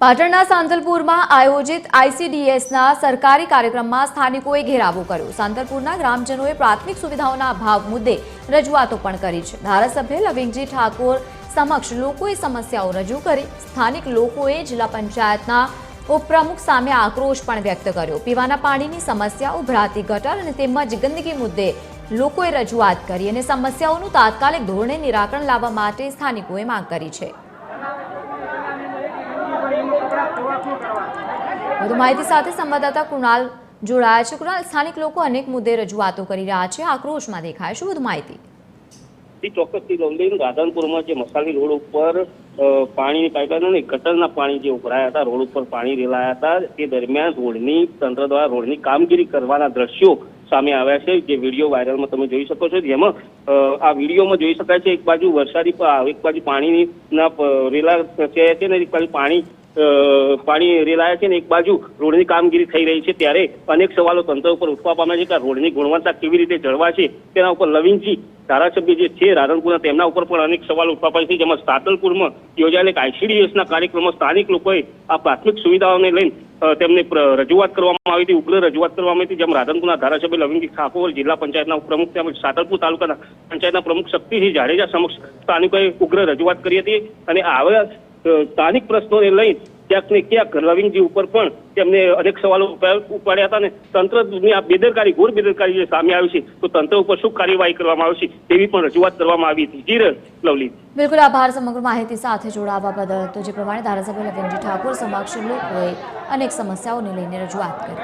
પાટણના સાંતલપુરમાં આયોજિત આઈસીડીએસના સરકારી કાર્યક્રમમાં સ્થાનિકોએ ઘેરાવો કર્યો। સાંતલપુરના ગ્રામજનોએ પ્રાથમિક સુવિધાઓના અભાવ મુદ્દે રજૂઆતો પણ કરી છે। ધારાસભ્ય લવિંગજી ઠાકોર સમક્ષ લોકોએ સમસ્યાઓ રજૂ કરી। સ્થાનિક લોકોએ જિલ્લા પંચાયતના ઉપપ્રમુખ સામે આક્રોશ પણ વ્યક્ત કર્યો। પીવાના પાણીની સમસ્યા, ઉભરાતી ગટર અને તેમજ ગંદકી મુદ્દે લોકોએ રજૂઆત કરી અને સમસ્યાઓનું તાત્કાલિક ધોરણે નિરાકરણ લાવવા માટે સ્થાનિકોએ માંગ કરી છે। વધુ માહિતી સાથે સંવાદદાતા કુણાલ જોડાયા છે। કુણાલ, સ્થાનિક લોકો અનેક મુદ્દે રજૂઆતો કરી રહ્યા છે, આક્રોશમાં દેખાય છે, વધુ માહિતી। ચોક્કસથી ગૌલીન રાધનપુરમાં જે મસાલી રોડ ઉપર પાણીની પાઇપલાઇનો ગટરના પાણી જે ઉભરાયા હતા, રોડ ઉપર પાણી રેલાયા હતા, તે દરમિયાન રોડની તંત્ર દ્વારા રોડની કામગીરી કરવાના દ્રશ્યો સામે આવ્યા છે, જે વિડીયો વાયરલમાં તમે જોઈ શકો છો। જેમાં આ વિડીયોમાં જોઈ શકાય છે, એક બાજુ વરસાદી એક બાજુ પાણીના રેલા છે ને એક બાજુ પાણી રેલાયા છે ને એક બાજુ રોડની કામગીરી થઈ રહી છે। ત્યારે અનેક સવાલો તંત્ર ઉપર ઉઠવા પામ્યા છે કે રોડની ગુણવત્તા કેવી રીતે જળવાશે તેના ઉપર લવિંગજી ધારાસભ્ય જે છે રાધનપુરના, તેમના ઉપર પણ અનેક સવાલો ઉઠવા પામ્યા છે। જેમાં સાંતલપુરમાં યોજાયેલ એક આઈસીડીએસના કાર્યક્રમમાં સ્થાનિક લોકોએ આ પ્રાથમિક સુવિધાઓને લઈને તેમને રજૂઆત કરવામાં આવી હતી, ઉગ્ર રજૂઆત કરવામાં આવી હતી। જેમાં રાધનપુરના ધારાસભ્ય લવિંગજી ઠાકોર, જિલ્લા પંચાયતના ઉપપ્રમુખ તેમજ સાંતલપુર તાલુકાના પંચાયતના પ્રમુખ શક્તિસિંહ જાડેજા સમક્ષ સ્થાનિકોએ ઉગ્ર રજૂઆત કરી હતી અને આવા સ્થાનિક પ્રશ્નોને લઈ ક્યાંક ને ક્યાંક લવિંગજી ઉપર પણ તેમને અનેક સવાલો ઉપાડ્યા હતા અને તંત્રની આ બેદરકારી, ઘોર બેદરકારી જે સામે આવી છે, તો તંત્ર ઉપર શું કાર્યવાહી કરવામાં આવશે તેવી પણ રજૂઆત કરવામાં આવી હતી। જી લવલી, બિલકુલ આભાર સમગ્ર માહિતી સાથે જોડાવા બદલ। તો જે પ્રમાણે ધારાસભ્ય લવિંગજી ઠાકોર સમક્ષ લોકોએ અનેક સમસ્યાઓને લઈને રજૂઆત કરી।